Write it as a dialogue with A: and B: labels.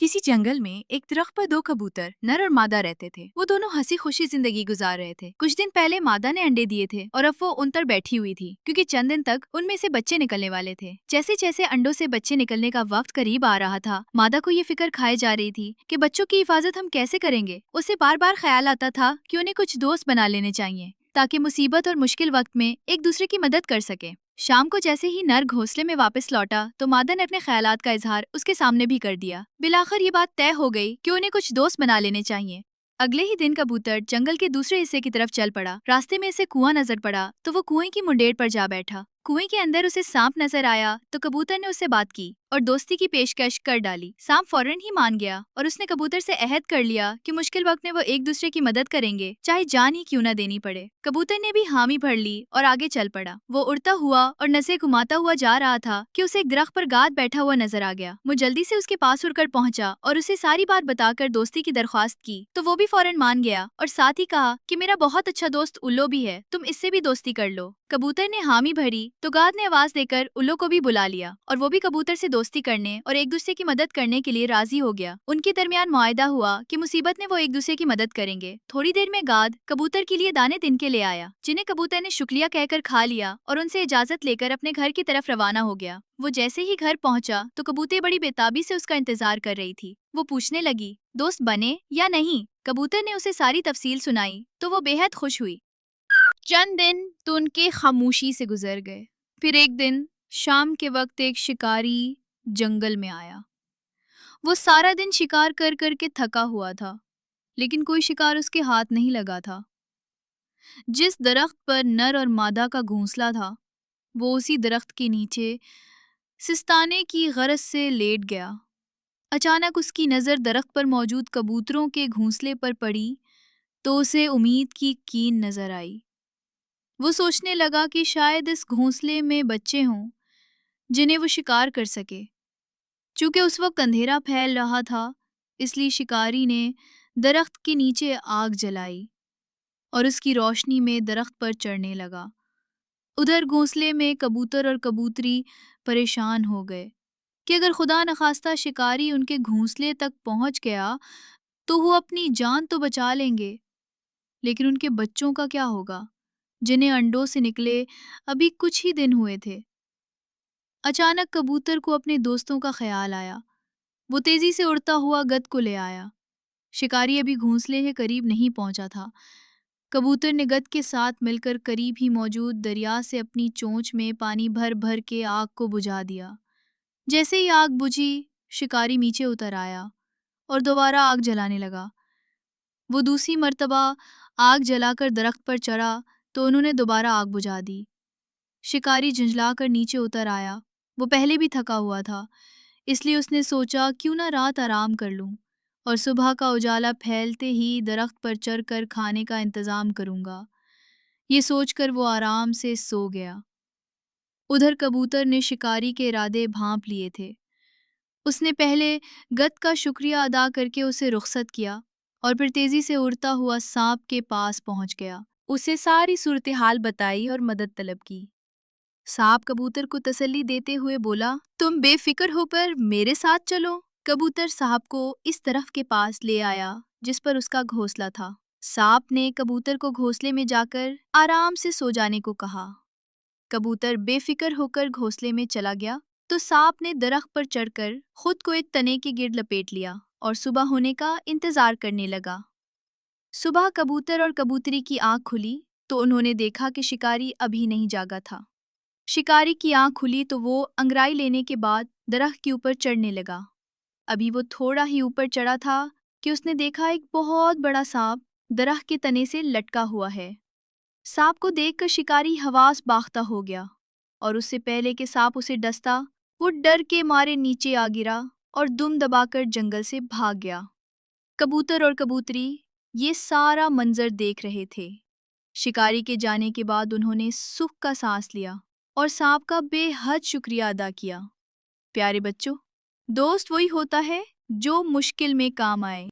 A: किसी जंगल में एक दरख्त पर दो कबूतर नर और मादा रहते थे। वो दोनों हंसी खुशी जिंदगी गुजार रहे थे। कुछ दिन पहले मादा ने अंडे दिए थे और अब वो उन पर बैठी हुई थी क्योंकि चंद दिन तक उनमें से बच्चे निकलने वाले थे। जैसे जैसे अंडों से बच्चे निकलने का वक्त करीब आ रहा था, मादा को ये फिक्र खाए जा रही थी कि बच्चों की हिफाजत हम कैसे करेंगे। उसे बार बार ख्याल आता था कि उन्हें कुछ दोस्त बना लेने चाहिए ताकि मुसीबत और मुश्किल वक्त में एक दूसरे की मदद कर सके। शाम को जैसे ही नर घोंसले में वापस लौटा तो मादा ने अपने ख्यालात का इजहार उसके सामने भी कर दिया। बिलाखिर ये बात तय हो गई कि उन्हें कुछ दोस्त बना लेने चाहिए। अगले ही दिन कबूतर जंगल के दूसरे हिस्से की तरफ चल पड़ा। रास्ते में इसे कुआं नजर पड़ा तो वो कुएं की मुंडेर पर जा बैठा। कुएं के अंदर उसे सांप नजर आया तो कबूतर ने उससे बात की और दोस्ती की पेशकश कर डाली। सांप फौरन ही मान गया और उसने कबूतर से अहद कर लिया कि मुश्किल वक्त में वो एक दूसरे की मदद करेंगे, चाहे जान ही क्यों न देनी पड़े। कबूतर ने भी हामी भर ली और आगे चल पड़ा। वो उड़ता हुआ और नसें घुमाता हुआ जा रहा था कि उसे एक दरख्त पर गाद बैठा हुआ नजर आ गया। वो जल्दी से उसके पास उड़कर पहुंचा और उसे सारी बात बताकर दोस्ती की दरख्वास्त की तो वो भी फौरन मान गया और साथ ही कहा कि मेरा बहुत अच्छा दोस्त उल्लो भी है, तुम इससे भी दोस्ती कर लो। कबूतर ने हामी भरी तो गाद ने आवाज देकर उल्लो को भी बुला लिया और वो भी कबूतर से दोस्ती करने और एक दूसरे की मदद करने के लिए राजी हो गया। उनके दरमियान मुआहदा हुआ कि मुसीबत में वो एक दूसरे की मदद करेंगे। थोड़ी देर में गाद कबूतर के लिए दाने तिन के ले आया, जिन्हें कबूतर ने शुक्रिया कहकर खा लिया और उनसे इजाजत लेकर अपने घर की तरफ रवाना हो गया। वो जैसे ही घर पहुंचा तो कबूतर बड़ी बेताबी से उसका इंतजार कर रही थी। वो पूछने लगी, दोस्त बने या नहीं? कबूतर ने उसे सारी तफसील सुनाई तो वो बेहद खुश हुई। चंद दिन तो उनके खामोशी से गुजर गए। फिर एक दिन शाम के वक्त एक शिकारी जंगल में आया। वो सारा दिन शिकार कर कर के थका हुआ था, लेकिन कोई शिकार उसके हाथ नहीं लगा था। जिस दरख्त पर नर और मादा का घोंसला था, वो उसी दरख्त के नीचे सिस्ताने की गरज से लेट गया। अचानक उसकी नज़र दरख्त पर मौजूद कबूतरों के घोंसले पर पड़ी तो उसे उम्मीद की कीन नजर आई। वो सोचने लगा कि शायद इस घोंसले में बच्चे हों जिन्हें वो शिकार कर सके। चूंकि उस वक्त अंधेरा फैल रहा था, इसलिए शिकारी ने दरख्त के नीचे आग जलाई और उसकी रोशनी में दरख्त पर चढ़ने लगा। उधर घोंसले में कबूतर और कबूतरी परेशान हो गए कि अगर खुदा नखास्ता शिकारी उनके घोंसले तक पहुंच गया तो वो अपनी जान तो बचा लेंगे, लेकिन उनके बच्चों का क्या होगा जिन्हें अंडों से निकले अभी कुछ ही दिन हुए थे। अचानक कबूतर को अपने दोस्तों का ख्याल आया। वो तेजी से उड़ता हुआ गद को ले आया। शिकारी अभी घोंसले के करीब नहीं पहुंचा था। कबूतर ने गद के साथ मिलकर करीब ही मौजूद दरिया से अपनी चोंच में पानी भर भर के आग को बुझा दिया। जैसे ही आग बुझी, शिकारी नीचे उतर आया और दोबारा आग जलाने लगा। वो दूसरी मर्तबा आग जलाकर दरख्त पर चढ़ा तो उन्होंने दोबारा आग बुझा दी। शिकारी झुंझलाकर नीचे उतर आया। वो पहले भी थका हुआ था, इसलिए उसने सोचा क्यों ना रात आराम कर लूं और सुबह का उजाला फैलते ही दरख्त पर चढ़कर खाने का इंतजाम करूंगा। ये सोचकर वो आराम से सो गया। उधर कबूतर ने शिकारी के इरादे भांप लिए थे। उसने पहले गद का शुक्रिया अदा करके उसे रुखसत किया और फिर तेजी से उड़ता हुआ सांप के पास पहुंच गया। उसे सारी सूरत हाल बताई और मदद तलब की। सांप कबूतर को तसल्ली देते हुए बोला, तुम बेफिक्र होकर मेरे साथ चलो। कबूतर सांप को इस तरफ के पास ले आया जिस पर उसका घोंसला था। सांप ने कबूतर को घोंसले में जाकर आराम से सो जाने को कहा। कबूतर बेफिक्र होकर घोंसले में चला गया तो सांप ने दरख्त पर चढ़कर खुद को एक तने के गिर्द लपेट लिया और सुबह होने का इंतजार करने लगा। सुबह कबूतर और कबूतरी की आंख खुली तो उन्होंने देखा कि शिकारी अभी नहीं जागा था। शिकारी की आंख खुली तो वो अंगड़ाई लेने के बाद दरख्त के ऊपर चढ़ने लगा। अभी वो थोड़ा ही ऊपर चढ़ा था कि उसने देखा एक बहुत बड़ा सांप दरख्त के तने से लटका हुआ है। सांप को देखकर शिकारी हवास बाख्ता हो गया और उससे पहले कि सांप उसे डसता, वो डर के मारे नीचे आ गिरा और दुम दबाकर जंगल से भाग गया। कबूतर और कबूतरी ये सारा मंजर देख रहे थे। शिकारी के जाने के बाद उन्होंने सुख का सांस लिया और सांप का बेहद शुक्रिया अदा किया। प्यारे बच्चों, दोस्त वही होता है जो मुश्किल में काम आए।